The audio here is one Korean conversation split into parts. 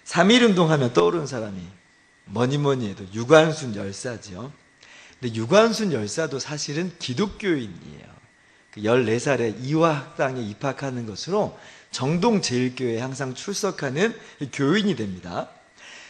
3.1운동 하면 떠오르는 사람이 뭐니 해도 유관순 열사죠. 근데 유관순 열사도 사실은 기독교인이에요. 14살에 이화학당에 입학하는 것으로 정동제일교회에 항상 출석하는 교인이 됩니다.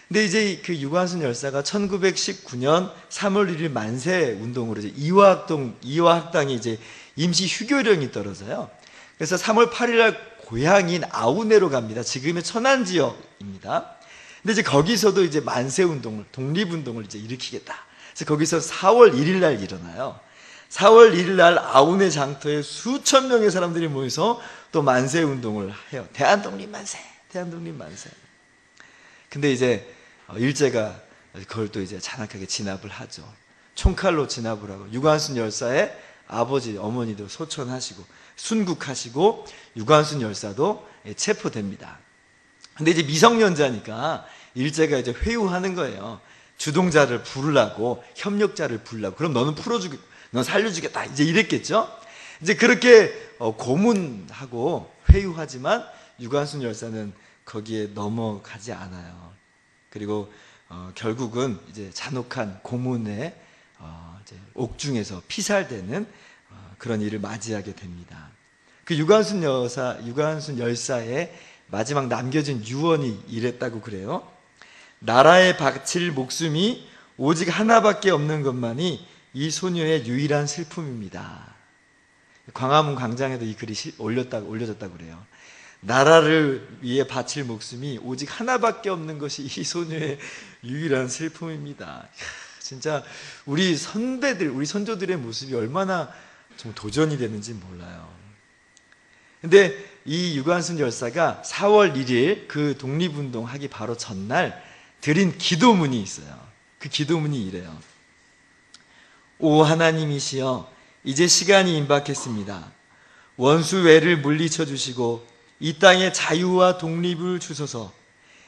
근데 이제 그 유관순 열사가 1919년 3월 1일 만세 운동으로 이제 이화학당에 이제 임시 휴교령이 떨어져요. 그래서 3월 8일 날 고향인 아우네로 갑니다. 지금의 천안 지역입니다. 근데 이제 거기서도 이제 만세 운동을, 독립운동을 이제 일으키겠다. 그래서 거기서 4월 1일 날 일어나요. 4월 1일 날 아우네 장터에 수천 명의 사람들이 모여서 또 만세 운동을 해요. 대한독립 만세, 대한독립 만세. 근데 이제 일제가 그걸 또 이제 잔악하게 진압을 하죠. 총칼로 진압을 하고 유관순 열사의 아버지, 어머니도 소천하시고 순국하시고 유관순 열사도 체포됩니다. 근데 이제 미성년자니까 일제가 이제 회유하는 거예요. 주동자를 부르라고, 협력자를 부르라고. 그럼 너는 넌 살려주겠다. 이제 이랬겠죠? 이제 그렇게 고문하고 회유하지만 유관순 열사는 거기에 넘어가지 않아요. 그리고 결국은 이제 잔혹한 고문에 이제 옥중에서 피살되는 그런 일을 맞이하게 됩니다. 그 유관순 열사의 마지막 남겨진 유언이 이랬다고 그래요. 나라에 바칠 목숨이 오직 하나밖에 없는 것만이 이 소녀의 유일한 슬픔입니다. 광화문 광장에도 이 글이 올려졌다고 그래요. 나라를 위해 바칠 목숨이 오직 하나밖에 없는 것이 이 소녀의 유일한 슬픔입니다. 진짜 우리 선배들, 우리 선조들의 모습이 얼마나 좀 도전이 되는지 몰라요. 근데 이 유관순 열사가 4월 1일 그 독립운동 하기 바로 전날 드린 기도문이 있어요. 그 기도문이 이래요. 오 하나님이시여, 이제 시간이 임박했습니다. 원수외를 물리쳐 주시고 이 땅에 자유와 독립을 주소서.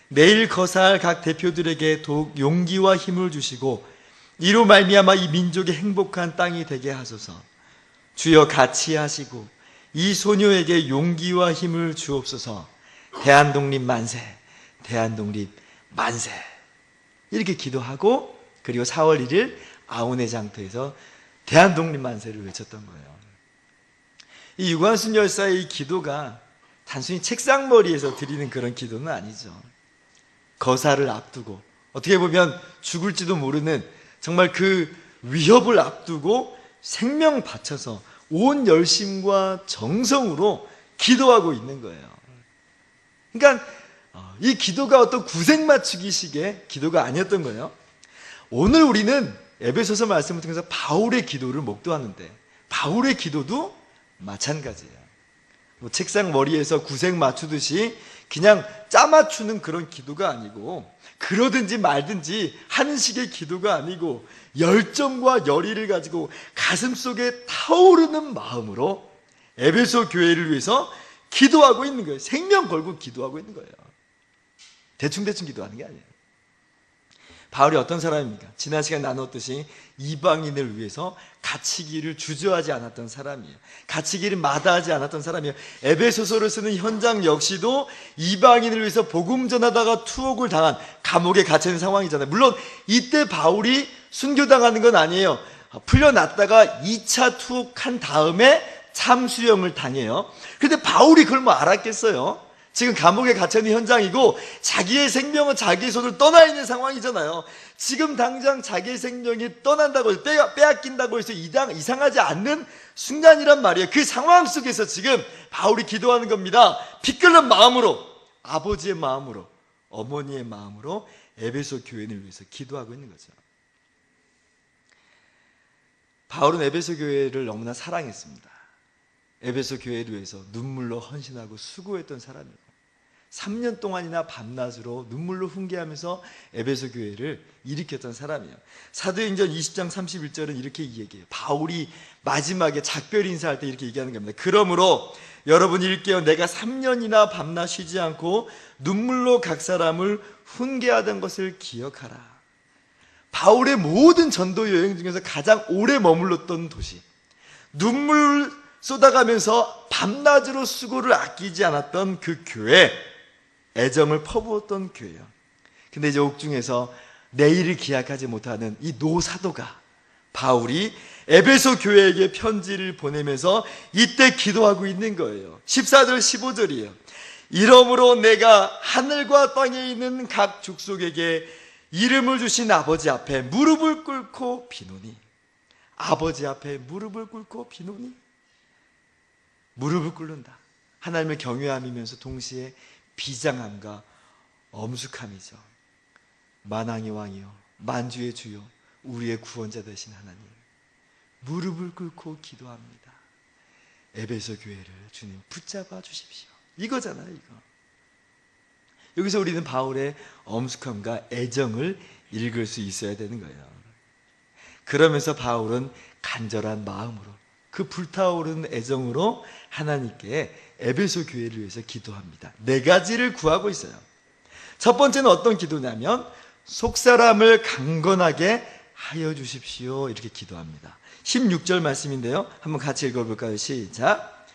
내일 거사할 각 대표들에게 더욱 용기와 힘을 주시고 이로 말미암아 이 민족의 행복한 땅이 되게 하소서. 주여 같이 하시고 이 소녀에게 용기와 힘을 주옵소서. 대한독립 만세, 대한독립 만세. 이렇게 기도하고 그리고 4월 1일 아우네 장터에서 대한독립 만세를 외쳤던 거예요. 이 유관순 열사의 이 기도가 단순히 책상머리에서 드리는 그런 기도는 아니죠. 거사를 앞두고 어떻게 보면 죽을지도 모르는 정말 그 위협을 앞두고 생명 바쳐서 온 열심과 정성으로 기도하고 있는 거예요. 그러니까 이 기도가 어떤 구색 맞추기식의 기도가 아니었던 거예요. 오늘 우리는 에베소서 말씀을 통해서 바울의 기도를 목도하는데 바울의 기도도 마찬가지예요. 뭐 책상 머리에서 구색 맞추듯이 그냥 짜맞추는 그런 기도가 아니고 그러든지 말든지 하는 식의 기도가 아니고 열정과 열의를 가지고 가슴속에 타오르는 마음으로 에베소 교회를 위해서 기도하고 있는 거예요. 생명 걸고 기도하고 있는 거예요. 대충 기도하는 게 아니에요. 바울이 어떤 사람입니까? 지난 시간에 나눴듯이 이방인을 위해서 갇히기를 주저하지 않았던 사람이에요. 갇히기를 마다하지 않았던 사람이에요. 에베소서를 쓰는 현장 역시도 이방인을 위해서 복음 전하다가 투옥을 당한 감옥에 갇힌 상황이잖아요. 물론 이때 바울이 순교당하는 건 아니에요. 풀려났다가 2차 투옥한 다음에 참수형을 당해요. 근데 바울이 그걸 뭐 알았겠어요? 지금 감옥에 갇혀있는 현장이고 자기의 생명은 자기의 손을 떠나 있는 상황이잖아요. 지금 당장 자기의 생명이 떠난다고 해서 빼앗긴다고 해서 이상하지 않는 순간이란 말이에요. 그 상황 속에서 지금 바울이 기도하는 겁니다. 피 끓는 마음으로, 아버지의 마음으로, 어머니의 마음으로 에베소 교회를 위해서 기도하고 있는 거죠. 바울은 에베소 교회를 너무나 사랑했습니다. 에베소 교회를 위해서 눈물로 헌신하고 수고했던 사람이에요. 3년 동안이나 밤낮으로 눈물로 훈계하면서 에베소 교회를 일으켰던 사람이에요. 사도행전 20장 31절은 이렇게 얘기해요. 바울이 마지막에 작별 인사할 때 이렇게 얘기하는 겁니다. 그러므로 여러분 일깨어 내가 3년이나 밤낮 쉬지 않고 눈물로 각 사람을 훈계하던 것을 기억하라. 바울의 모든 전도 여행 중에서 가장 오래 머물렀던 도시, 눈물 쏟아가면서 밤낮으로 수고를 아끼지 않았던 그 교회, 애정을 퍼부었던 교회예요. 근데 이제 옥중에서 내일을 기약하지 못하는 이 노사도가 바울이 에베소 교회에게 편지를 보내면서 이때 기도하고 있는 거예요. 14절 15절이에요. 이러므로 내가 하늘과 땅에 있는 각 족속에게 이름을 주신 아버지 앞에 무릎을 꿇고 비노니. 아버지 앞에 무릎을 꿇고 비노니. 무릎을 꿇는다. 하나님을 경외함이면서 동시에 비장함과 엄숙함이죠. 만왕의 왕이요 만주의 주요 우리의 구원자 되신 하나님, 무릎을 꿇고 기도합니다. 에베소 교회를 주님 붙잡아 주십시오. 이거잖아요, 이거. 여기서 우리는 바울의 엄숙함과 애정을 읽을 수 있어야 되는 거예요. 그러면서 바울은 간절한 마음으로, 그 불타오르는 애정으로 하나님께 에베소 교회를 위해서 기도합니다. 4가지를 구하고 있어요. 첫 번째는 어떤 기도냐면 속사람을 강건하게 하여 주십시오, 이렇게 기도합니다. 16절 말씀인데요, 한번 같이 읽어볼까요? 시작.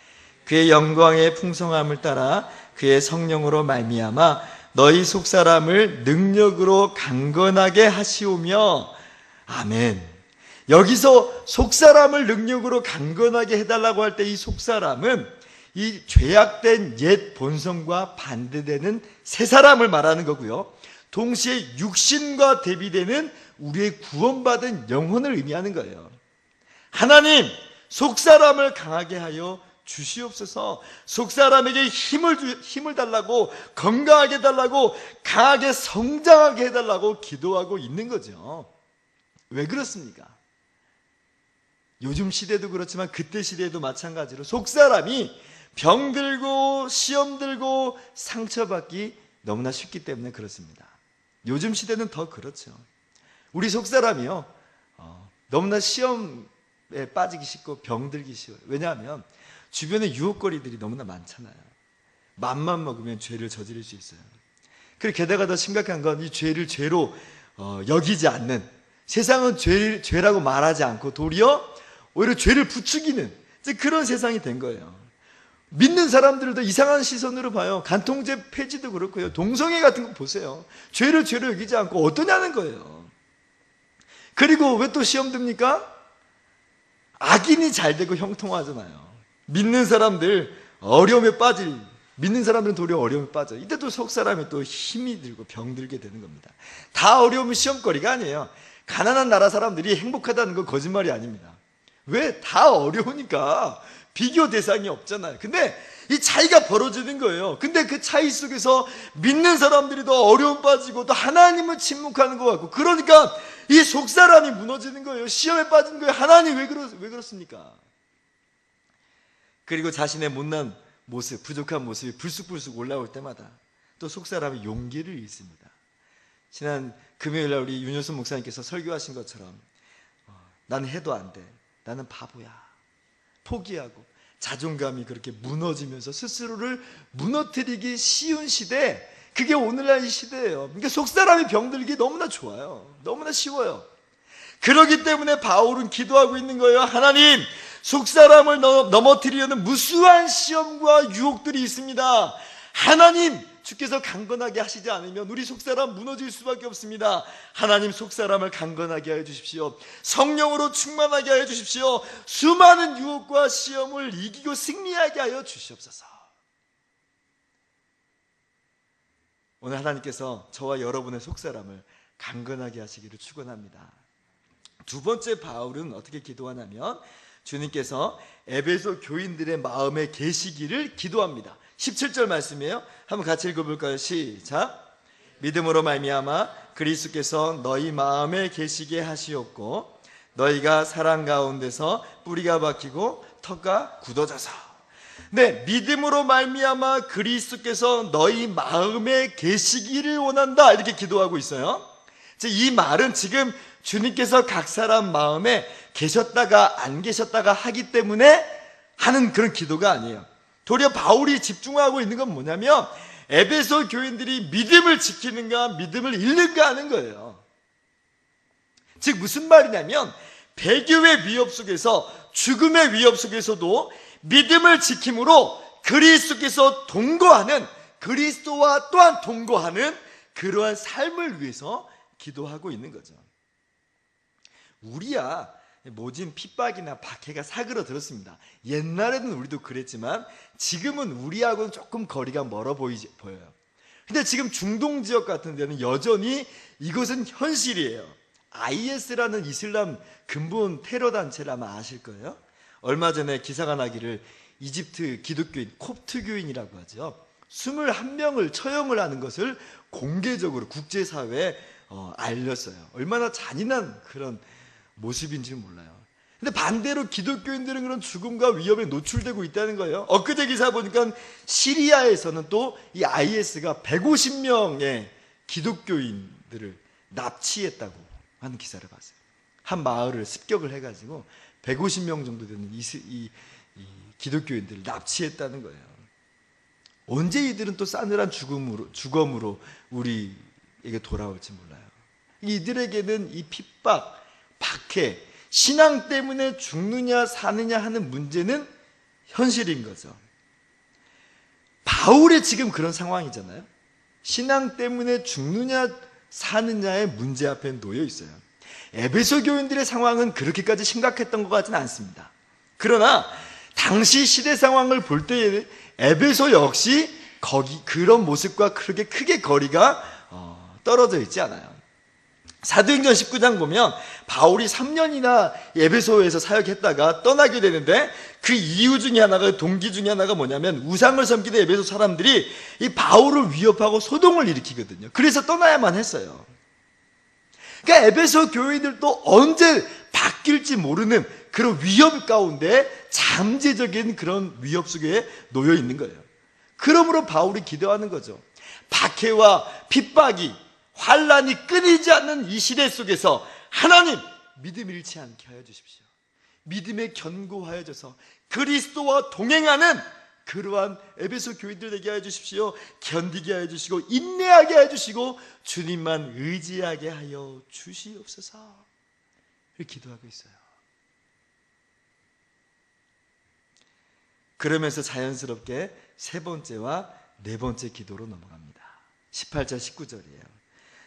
그의 영광의 풍성함을 따라 그의 성령으로 말미암아 너희 속사람을 능력으로 강건하게 하시오며. 아멘. 여기서 속사람을 능력으로 강건하게 해달라고 할 때 이 속사람은 이 죄악된 옛 본성과 반대되는 새 사람을 말하는 거고요, 동시에 육신과 대비되는 우리의 구원받은 영혼을 의미하는 거예요. 하나님, 속사람을 강하게 하여 주시옵소서. 속사람에게 힘을 달라고, 건강하게 해달라고, 강하게 성장하게 해달라고 기도하고 있는 거죠. 왜 그렇습니까? 요즘 시대도 그렇지만 그때 시대에도 마찬가지로 속사람이 병들고 시험들고 상처받기 너무나 쉽기 때문에 그렇습니다. 요즘 시대는 더 그렇죠. 우리 속사람이요, 너무나 시험에 빠지기 쉽고 병들기 쉬워요. 왜냐하면 주변에 유혹거리들이 너무나 많잖아요. 맘만 먹으면 죄를 저지를 수 있어요. 그리고 게다가 더 심각한 건 이 죄를 죄로 여기지 않는, 세상은 죄라고 말하지 않고 도리어 오히려 죄를 부추기는 그런 세상이 된 거예요. 믿는 사람들도 이상한 시선으로 봐요. 간통죄 폐지도 그렇고요, 동성애 같은 거 보세요. 죄를 죄로 여기지 않고 어떠냐는 거예요. 그리고 왜 또 시험 듭니까? 악인이 잘 되고 형통하잖아요. 믿는 사람들 어려움에 믿는 사람들은 도리어 어려움에 빠져요. 이때 또 속사람이 또 힘이 들고 병들게 되는 겁니다. 다 어려움은 시험거리가 아니에요. 가난한 나라 사람들이 행복하다는 건 거짓말이 아닙니다. 왜? 다 어려우니까 비교 대상이 없잖아요. 근데 이 차이가 벌어지는 거예요. 근데 그 차이 속에서 믿는 사람들이 더 어려움 빠지고 또 하나님은 침묵하는 것 같고, 그러니까 이 속사람이 무너지는 거예요. 시험에 빠지는 거예요. 하나님 왜 그렇습니까? 그리고 자신의 못난 모습, 부족한 모습이 불쑥불쑥 올라올 때마다 또 속사람이 용기를 잃습니다. 지난 금요일날 우리 윤효순 목사님께서 설교하신 것처럼 나는 해도 안 돼, 나는 바보야, 포기하고 자존감이 그렇게 무너지면서 스스로를 무너뜨리기 쉬운 시대, 그게 오늘날 이 시대예요. 그러니까 속사람이 병들기 너무나 좋아요. 너무나 쉬워요. 그렇기 때문에 바울은 기도하고 있는 거예요. 하나님, 속사람을 넘어뜨리려는 무수한 시험과 유혹들이 있습니다. 하나님, 주께서 강건하게 하시지 않으면 우리 속사람 무너질 수밖에 없습니다. 하나님, 속사람을 강건하게 하여 주십시오. 성령으로 충만하게 하여 주십시오. 수많은 유혹과 시험을 이기고 승리하게 하여 주시옵소서. 오늘 하나님께서 저와 여러분의 속사람을 강건하게 하시기를 축원합니다. 두 번째, 바울은 어떻게 기도하냐면 주님께서 에베소 교인들의 마음에 계시기를 기도합니다. 17절 말씀이에요. 한번 같이 읽어볼까요? 시작. 믿음으로 말미암아 그리스도께서 너희 마음에 계시게 하시옵고 너희가 사랑 가운데서 뿌리가 박히고 터가 굳어져서. 네, 믿음으로 말미암아 그리스도께서 너희 마음에 계시기를 원한다, 이렇게 기도하고 있어요. 이 말은 지금 주님께서 각 사람 마음에 계셨다가 안 계셨다가 하기 때문에 하는 그런 기도가 아니에요. 도리어 바울이 집중하고 있는 건 뭐냐면 에베소 교인들이 믿음을 지키는가 믿음을 잃는가 하는 거예요. 즉 무슨 말이냐면 배교의 위협 속에서, 죽음의 위협 속에서도 믿음을 지킴으로 그리스도께서 동거하는, 그리스도와 또한 동거하는 그러한 삶을 위해서 기도하고 있는 거죠. 우리야 모진 핍박이나 박해가 사그러들었습니다. 옛날에는 우리도 그랬지만 지금은 우리하고는 조금 거리가 멀어 보여요. 근데 지금 중동 지역 같은 데는 여전히 이것은 현실이에요. IS라는 이슬람 근본 테러 단체를 아마 아실 거예요. 얼마 전에 기사가 나기를 이집트 기독교인 콥트교인이라고 하죠. 21명을 처형을 하는 것을 공개적으로 국제사회에 알렸어요. 얼마나 잔인한 그런 모습인지는 몰라요. 근데 반대로 기독교인들은 그런 죽음과 위협에 노출되고 있다는 거예요. 엊그제 기사 보니까 시리아에서는 또 이 IS가 150명의 기독교인들을 납치했다고 하는 기사를 봤어요. 한 마을을 습격을 해가지고 150명 정도 되는 이 기독교인들을 납치했다는 거예요. 언제 이들은 또 싸늘한 죽음으로 우리에게 돌아올지 몰라요. 이들에게는 이 핍박, 박해, 신앙 때문에 죽느냐 사느냐 하는 문제는 현실인 거죠. 바울이 지금 그런 상황이잖아요. 신앙 때문에 죽느냐 사느냐의 문제 앞에 놓여 있어요. 에베소 교인들의 상황은 그렇게까지 심각했던 것 같지는 않습니다. 그러나 당시 시대 상황을 볼 때 에베소 역시 그런 모습과 그렇게 크게 거리가 떨어져 있지 않아요. 사도행전 19장 보면 바울이 3년이나 에베소에서 사역했다가 떠나게 되는데 그 이유 중에 하나가, 동기 중에 하나가 뭐냐면 우상을 섬기는 에베소 사람들이 이 바울을 위협하고 소동을 일으키거든요. 그래서 떠나야만 했어요. 그러니까 에베소 교회들도 언제 바뀔지 모르는 그런 위협 가운데 잠재적인 그런 위협 속에 놓여 있는 거예요. 그러므로 바울이 기도하는 거죠. 박해와 핍박이, 환란이 끊이지 않는 이 시대 속에서 하나님 믿음 잃지 않게 하여 주십시오. 믿음에 견고하여 줘서 그리스도와 동행하는 그러한 에베소 교인들 되게 하여 주십시오. 견디게 하여 주시고 인내하게 하여 주시고 주님만 의지하게 하여 주시옵소서. 이렇게 기도하고 있어요. 그러면서 자연스럽게 세 번째와 네 번째 기도로 넘어갑니다. 18절 19절이에요.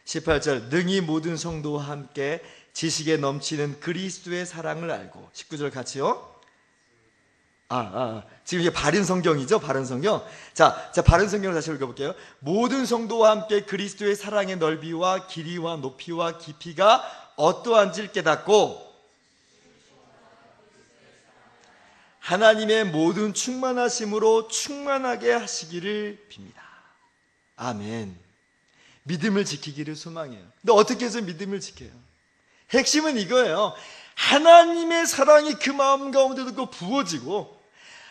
18절 능히 모든 성도와 함께 지식에 넘치는 그리스도의 사랑을 알고 19절 같이요. 지금 이게 바른 성경이죠. 바른 성경. 자, 바른 성경을 다시 읽어볼게요. 모든 성도와 함께 그리스도의 사랑의 넓이와 길이와 높이와 깊이가 어떠한지를 깨닫고 하나님의 모든 충만하심으로 충만하게 하시기를 빕니다. 아멘. 믿음을 지키기를 소망해요. 근데 어떻게 해서 믿음을 지켜요? 핵심은 이거예요. 하나님의 사랑이 그 마음 가운데도 부어지고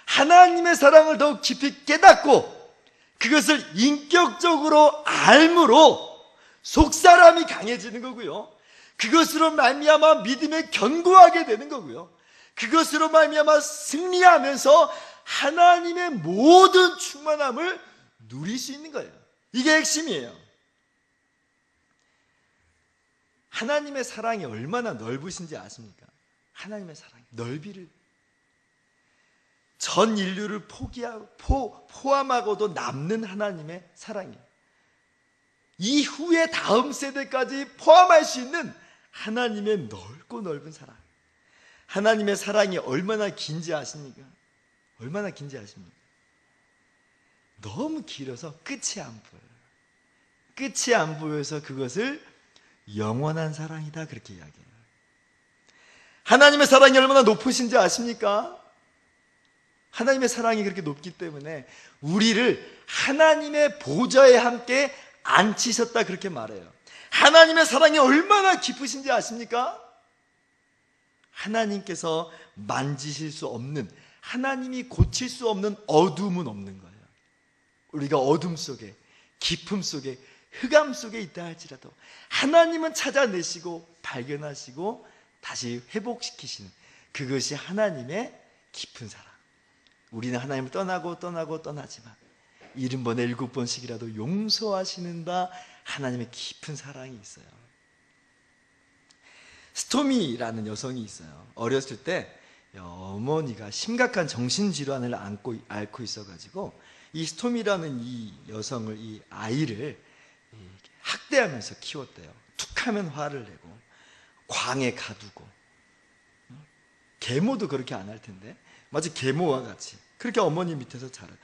하나님의 사랑을 더욱 깊이 깨닫고 그것을 인격적으로 알므로 속사람이 강해지는 거고요. 그것으로 말미암아 믿음에 견고하게 되는 거고요. 그것으로 말미암아 승리하면서 하나님의 모든 충만함을 누릴 수 있는 거예요. 이게 핵심이에요. 하나님의 사랑이 얼마나 넓으신지 아십니까? 하나님의 사랑의 넓이를 전 인류를 포함하고도 남는 하나님의 사랑이에요. 이후에 다음 세대까지 포함할 수 있는 하나님의 넓고 넓은 사랑. 하나님의 사랑이 얼마나 긴지 아십니까? 얼마나 긴지 아십니까? 너무 길어서 끝이 안 보여요. 끝이 안 보여서 그것을 영원한 사랑이다 그렇게 이야기해요. 하나님의 사랑이 얼마나 높으신지 아십니까? 하나님의 사랑이 그렇게 높기 때문에 우리를 하나님의 보좌에 함께 앉히셨다 그렇게 말해요. 하나님의 사랑이 얼마나 깊으신지 아십니까? 하나님께서 만지실 수 없는, 하나님이 고칠 수 없는 어둠은 없는 거예요. 우리가 어둠 속에, 깊음 속에, 흑암 속에 있다 할지라도 하나님은 찾아내시고 발견하시고 다시 회복시키시는, 그것이 하나님의 깊은 사랑. 우리는 하나님을 떠나지만 70번에 7번씩이라도 용서하시는 바 하나님의 깊은 사랑이 있어요. 스토미라는 여성이 있어요. 어렸을 때 어머니가 심각한 정신질환을 앓고 있어가지고 이 스토미라는 이 여성을, 이 아이를 학대하면서 키웠대요. 툭하면 화를 내고 광에 가두고. 계모도 그렇게 안 할 텐데 마치 계모와 같이 그렇게 어머니 밑에서 자라요.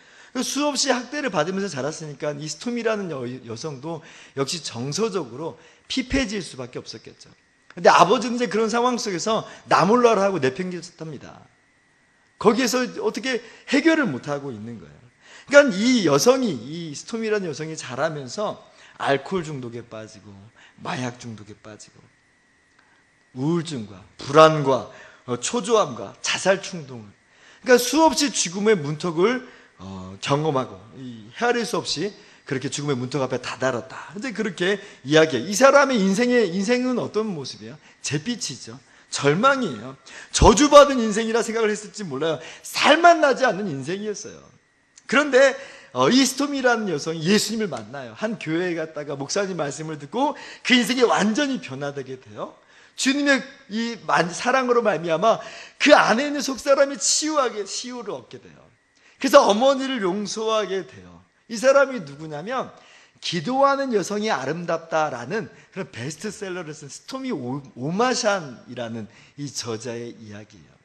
수없이 학대를 받으면서 자랐으니까 이 스톰이라는 여성도 역시 정서적으로 피폐해질 수밖에 없었겠죠. 근데 아버지는 이제 그런 상황 속에서 나 몰라라 하고 내팽개쳤답니다. 거기에서 어떻게 해결을 못하고 있는 거예요. 그러니까 이 스톰이라는 여성이 자라면서 알코올 중독에 빠지고 마약 중독에 빠지고 우울증과 불안과 초조함과 자살 충동을, 그러니까 수없이 죽음의 문턱을 경험하고 헤아릴 수 없이 그렇게 죽음의 문턱 앞에 다다랐다. 이제 그렇게 이야기해요. 이 사람의 인생은 어떤 모습이에요? 잿빛이죠. 절망이에요. 저주받은 인생이라 생각을 했을지 몰라요. 살만 나지 않는 인생이었어요. 그런데 이 스톰이라는 여성이 예수님을 만나요. 한 교회에 갔다가 목사님 말씀을 듣고 그 인생이 완전히 변화되게 돼요. 주님의 이 사랑으로 말미암아 그 안에 있는 속사람이 치유를 얻게 돼요. 그래서 어머니를 용서하게 돼요. 이 사람이 누구냐면 기도하는 여성이 아름답다라는 그런 베스트셀러를 쓴 스토미 오마샨이라는 이 저자의 이야기예요.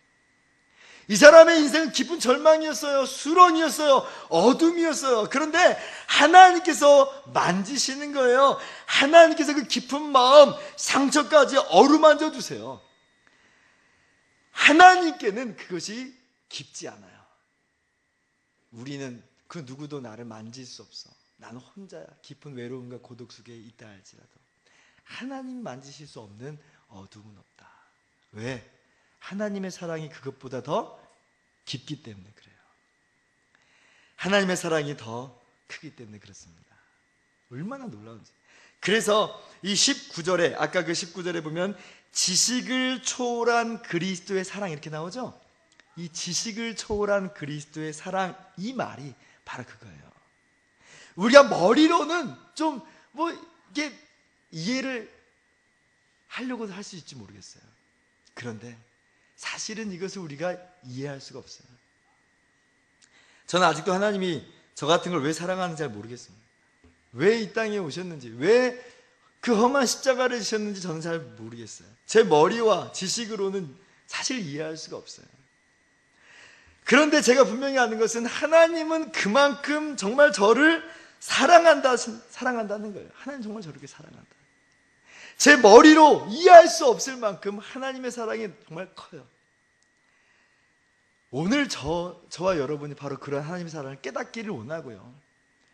이 사람의 인생은 깊은 절망이었어요. 수렁이었어요. 어둠이었어요. 그런데 하나님께서 만지시는 거예요. 하나님께서 그 깊은 마음, 상처까지 어루만져 주세요. 하나님께는 그것이 깊지 않아요. 우리는 그 누구도 나를 만질 수 없어. 나는 혼자야. 깊은 외로움과 고독 속에 있다 할지라도 하나님 만지실 수 없는 어둠은 없다. 왜? 하나님의 사랑이 그것보다 더 깊기 때문에 그래요. 하나님의 사랑이 더 크기 때문에 그렇습니다. 얼마나 놀라운지. 그래서 이 19절에 아까 그 19절에 보면 지식을 초월한 그리스도의 사랑 이렇게 나오죠. 이 지식을 초월한 그리스도의 사랑, 이 말이 바로 그거예요. 우리가 머리로는 좀 이게 이해를 하려고 할 수 있을지 모르겠어요. 그런데 사실은 이것을 우리가 이해할 수가 없어요. 저는 아직도 하나님이 저 같은 걸 왜 사랑하는지 잘 모르겠습니다. 왜 이 땅에 오셨는지, 왜 그 험한 십자가를 지셨는지 저는 잘 모르겠어요. 제 머리와 지식으로는 사실 이해할 수가 없어요. 그런데 제가 분명히 아는 것은 하나님은 그만큼 정말 저를 사랑한다는 거예요. 하나님 정말 저렇게 사랑한다. 제 머리로 이해할 수 없을 만큼 하나님의 사랑이 정말 커요. 오늘 저와 여러분이 바로 그런 하나님의 사랑을 깨닫기를 원하고요.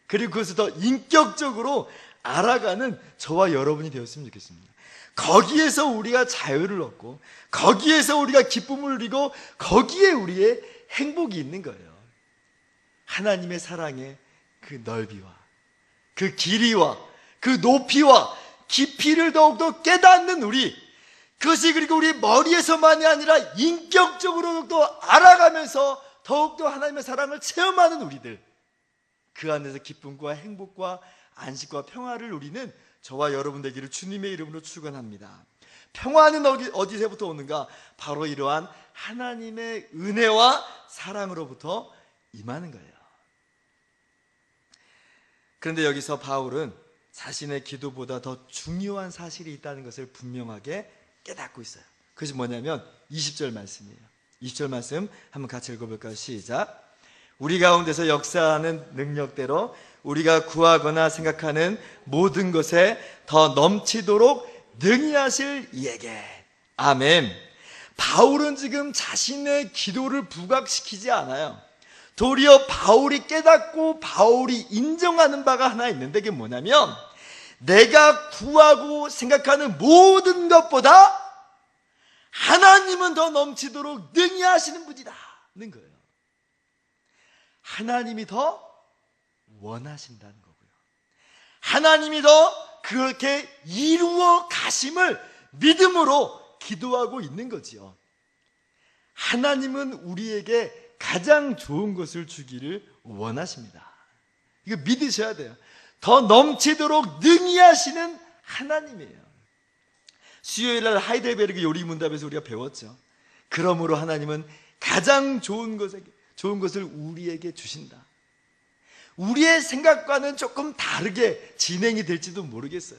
그리고 그것을 더 인격적으로 알아가는 저와 여러분이 되었으면 좋겠습니다. 거기에서 우리가 자유를 얻고 거기에서 우리가 기쁨을 누리고 거기에 우리의 행복이 있는 거예요. 하나님의 사랑의 그 넓이와 그 길이와 그 높이와 깊이를 더욱더 깨닫는 우리, 그것이 그리고 우리 머리에서만이 아니라 인격적으로 더욱더 알아가면서 더욱더 하나님의 사랑을 체험하는 우리들, 그 안에서 기쁨과 행복과 안식과 평화를 누리는 저와 여러분 되기를 주님의 이름으로 축원합니다. 평화는 어디서부터 오는가? 바로 이러한 하나님의 은혜와 사랑으로부터 임하는 거예요. 그런데 여기서 바울은 자신의 기도보다 더 중요한 사실이 있다는 것을 분명하게 깨닫고 있어요. 그것이 뭐냐면 20절 말씀이에요. 20절 말씀 한번 같이 읽어볼까요? 시작. 우리 가운데서 역사하는 능력대로 우리가 구하거나 생각하는 모든 것에 더 넘치도록 능히 하실 이에게. 아멘. 바울은 지금 자신의 기도를 부각시키지 않아요. 도리어 바울이 깨닫고 바울이 인정하는 바가 하나 있는데 그게 뭐냐면 내가 구하고 생각하는 모든 것보다 하나님은 더 넘치도록 능히 하시는 분이다는 거예요. 하나님이 더 원하신다는 거고요. 하나님이 더 그렇게 이루어 가심을 믿음으로 기도하고 있는 거지요. 하나님은 우리에게 가장 좋은 것을 주기를 원하십니다. 이거 믿으셔야 돼요. 더 넘치도록 능히 하시는 하나님이에요. 수요일날 하이델베르그 요리문답에서 우리가 배웠죠. 그러므로 하나님은 가장 좋은 것을 우리에게 주신다. 우리의 생각과는 조금 다르게 진행이 될지도 모르겠어요.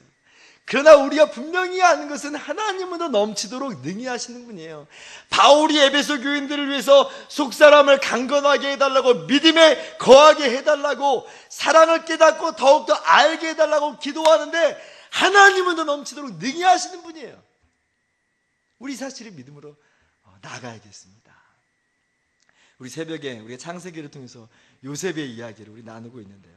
그러나 우리가 분명히 아는 것은 하나님은 더 넘치도록 능히 하시는 분이에요. 바울이 에베소 교인들을 위해서 속사람을 강건하게 해달라고, 믿음에 거하게 해달라고, 사랑을 깨닫고 더욱더 알게 해달라고 기도하는데 하나님은 더 넘치도록 능히 하시는 분이에요. 우리 사실을 믿음으로 나가야겠습니다. 우리 새벽에 우리가 창세기를 통해서 요셉의 이야기를 우리 나누고 있는데요,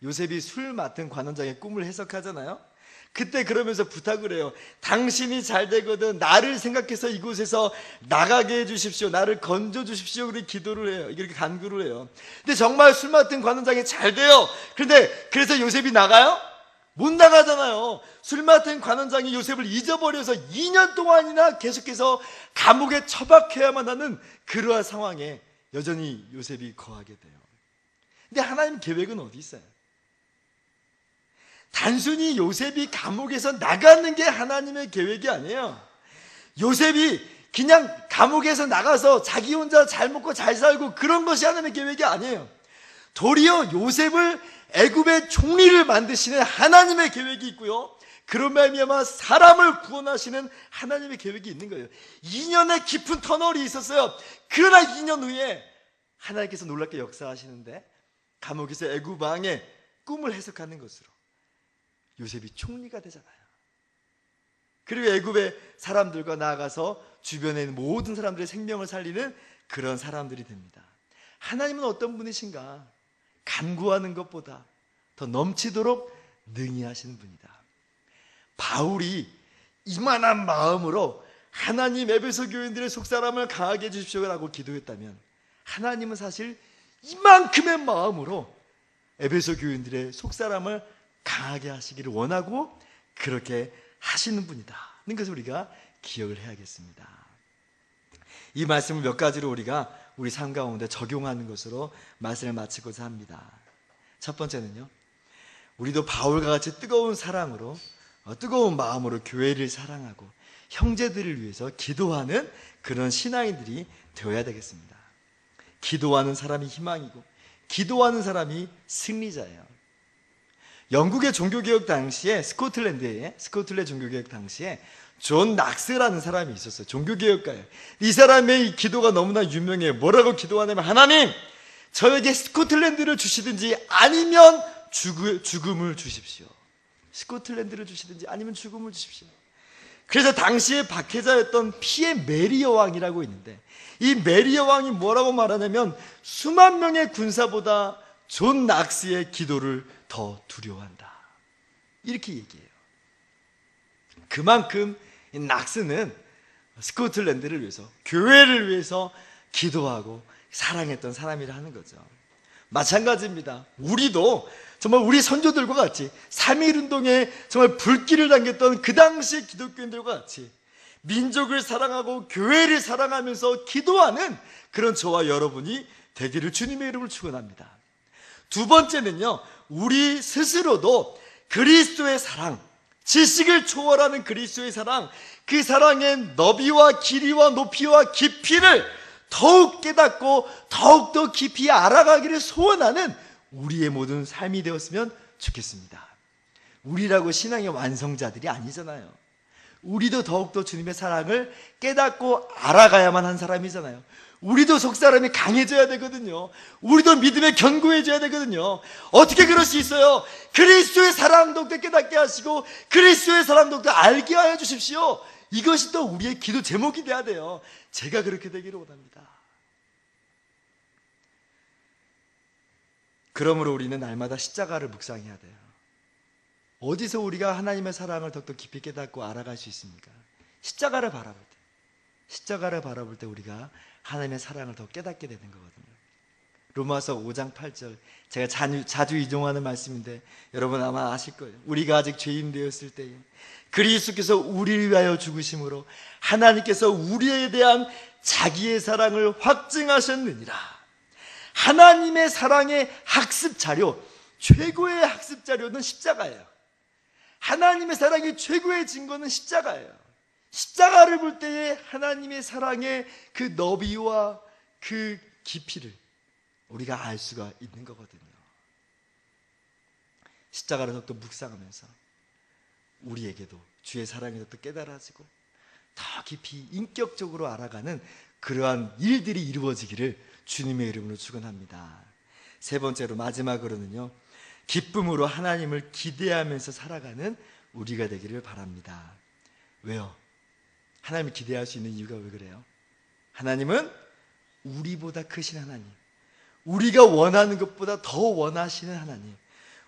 요셉이 술 맡은 관원장의 꿈을 해석하잖아요. 그때 그러면서 부탁을 해요. 당신이 잘 되거든 나를 생각해서 이곳에서 나가게 해주십시오, 나를 건져 주십시오. 그렇게 기도를 해요. 이렇게 간구를 해요. 근데 정말 술 맡은 관원장이 잘 돼요. 그런데 그래서 요셉이 나가요? 못 나가잖아요. 술 맡은 관원장이 요셉을 잊어버려서 2년 동안이나 계속해서 감옥에 처박혀야만 하는 그러한 상황에 여전히 요셉이 거하게 돼요. 근데 하나님 계획은 어디 있어요? 단순히 요셉이 감옥에서 나가는 게 하나님의 계획이 아니에요. 요셉이 그냥 감옥에서 나가서 자기 혼자 잘 먹고 잘 살고 그런 것이 하나님의 계획이 아니에요. 도리어 요셉을 애굽의 총리를 만드시는 하나님의 계획이 있고요, 그런 말미암아 사람을 구원하시는 하나님의 계획이 있는 거예요. 2년의 깊은 터널이 있었어요. 그러나 2년 후에 하나님께서 놀랍게 역사하시는데, 감옥에서 애굽 왕의 꿈을 해석하는 것으로 요셉이 총리가 되잖아요. 그리고 애굽의 사람들과 나아가서 주변에 있는 모든 사람들의 생명을 살리는 그런 사람들이 됩니다. 하나님은 어떤 분이신가? 간구하는 것보다 더 넘치도록 능히 하시는 분이다. 바울이 이만한 마음으로 하나님 에베소 교인들의 속사람을 강하게 해주십시오라고 기도했다면, 하나님은 사실 이만큼의 마음으로 에베소 교인들의 속사람을 강하게 하시기를 원하고 그렇게 하시는 분이다 는 것을 우리가 기억을 해야겠습니다. 이 말씀을 몇 가지로 우리가 우리 삶 가운데 적용하는 것으로 말씀을 마치고자 합니다. 첫 번째는요, 우리도 바울과 같이 뜨거운 사랑으로, 뜨거운 마음으로 교회를 사랑하고 형제들을 위해서 기도하는 그런 신앙인들이 되어야 되겠습니다. 기도하는 사람이 희망이고 기도하는 사람이 승리자예요. 영국의 종교개혁 당시에, 스코틀랜드 종교개혁 당시에 존 낙스라는 사람이 있었어요. 종교개혁가예요. 이 사람의 기도가 너무나 유명해요. 뭐라고 기도하냐면, 하나님, 저에게 스코틀랜드를 주시든지 아니면 죽음을 주십시오. 스코틀랜드를 주시든지 아니면 죽음을 주십시오. 그래서 당시에 박해자였던 피에 메리 여왕이라고 있는데, 이 메리 여왕이 뭐라고 말하냐면, 수만 명의 군사보다 존 낙스의 기도를 더 두려워한다, 이렇게 얘기해요. 그만큼 이 낙스는 스코틀랜드를 위해서, 교회를 위해서 기도하고 사랑했던 사람이라 하는 거죠. 마찬가지입니다. 우리도 정말 우리 선조들과 같이 3.1운동에 정말 불길을 당겼던 그 당시 기독교인들과 같이 민족을 사랑하고 교회를 사랑하면서 기도하는 그런 저와 여러분이 되기를 주님의 이름으로 축원합니다. 두 번째는요, 우리 스스로도 그리스도의 사랑, 지식을 초월하는 그리스도의 사랑, 그 사랑의 너비와 길이와 높이와 깊이를 더욱 깨닫고 더욱더 깊이 알아가기를 소원하는 우리의 모든 삶이 되었으면 좋겠습니다. 우리라고 신앙의 완성자들이 아니잖아요. 우리도 더욱더 주님의 사랑을 깨닫고 알아가야만 한 사람이잖아요. 우리도 속사람이 강해져야 되거든요. 우리도 믿음에 견고해져야 되거든요. 어떻게 그럴 수 있어요? 그리스도의 사랑 더욱더 깨닫게 하시고 그리스도의 사랑 더욱더 알게 하여 주십시오. 이것이 또 우리의 기도 제목이 돼야 돼요. 제가 그렇게 되기를 원합니다. 그러므로 우리는 날마다 십자가를 묵상해야 돼요. 어디서 우리가 하나님의 사랑을 더욱더 깊이 깨닫고 알아갈 수 있습니까? 십자가를 바라볼 때. 십자가를 바라볼 때 우리가 하나님의 사랑을 더 깨닫게 되는 거거든요. 로마서 5장 8절, 제가 자주 이종하는 말씀인데 여러분 아마 아실 거예요. 우리가 아직 죄인 되었을 때에 그리스도께서 우리를 위하여 죽으심으로 하나님께서 우리에 대한 자기의 사랑을 확증하셨느니라. 하나님의 사랑의 학습 자료, 최고의 학습 자료는 십자가예요. 하나님의 사랑의 최고의 증거는 십자가예요. 십자가를 볼 때에 하나님의 사랑의 그 너비와 그 깊이를 우리가 알 수가 있는 거거든요. 십자가를 더욱더 묵상하면서 우리에게도 주의 사랑이 더 깨달아지고 더 깊이 인격적으로 알아가는 그러한 일들이 이루어지기를 주님의 이름으로 축원합니다. 세 번째로 마지막으로는요, 기쁨으로 하나님을 기대하면서 살아가는 우리가 되기를 바랍니다. 왜요? 하나님을 기대할 수 있는 이유가 왜 그래요? 하나님은 우리보다 크신 하나님, 우리가 원하는 것보다 더 원하시는 하나님,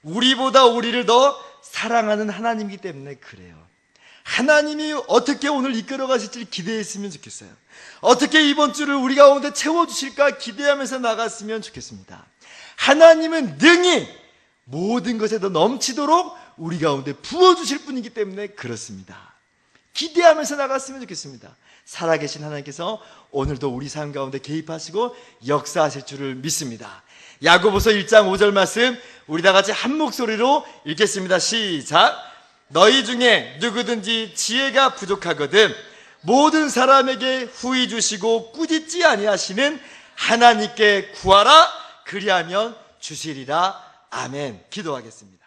우리보다 우리를 더 사랑하는 하나님이기 때문에 그래요. 하나님이 어떻게 오늘 이끌어 가실지를 기대했으면 좋겠어요. 어떻게 이번 주를 우리 가운데 채워주실까 기대하면서 나갔으면 좋겠습니다. 하나님은 능히 모든 것에 더 넘치도록 우리 가운데 부어주실 분이기 때문에 그렇습니다. 기대하면서 나갔으면 좋겠습니다. 살아계신 하나님께서 오늘도 우리 삶 가운데 개입하시고 역사하실 줄을 믿습니다. 야고보서 1장 5절 말씀 우리 다 같이 한 목소리로 읽겠습니다. 시작. 너희 중에 누구든지 지혜가 부족하거든 모든 사람에게 후히 주시고 꾸짖지 아니하시는 하나님께 구하라. 그리하면 주시리라. 아멘. 기도하겠습니다.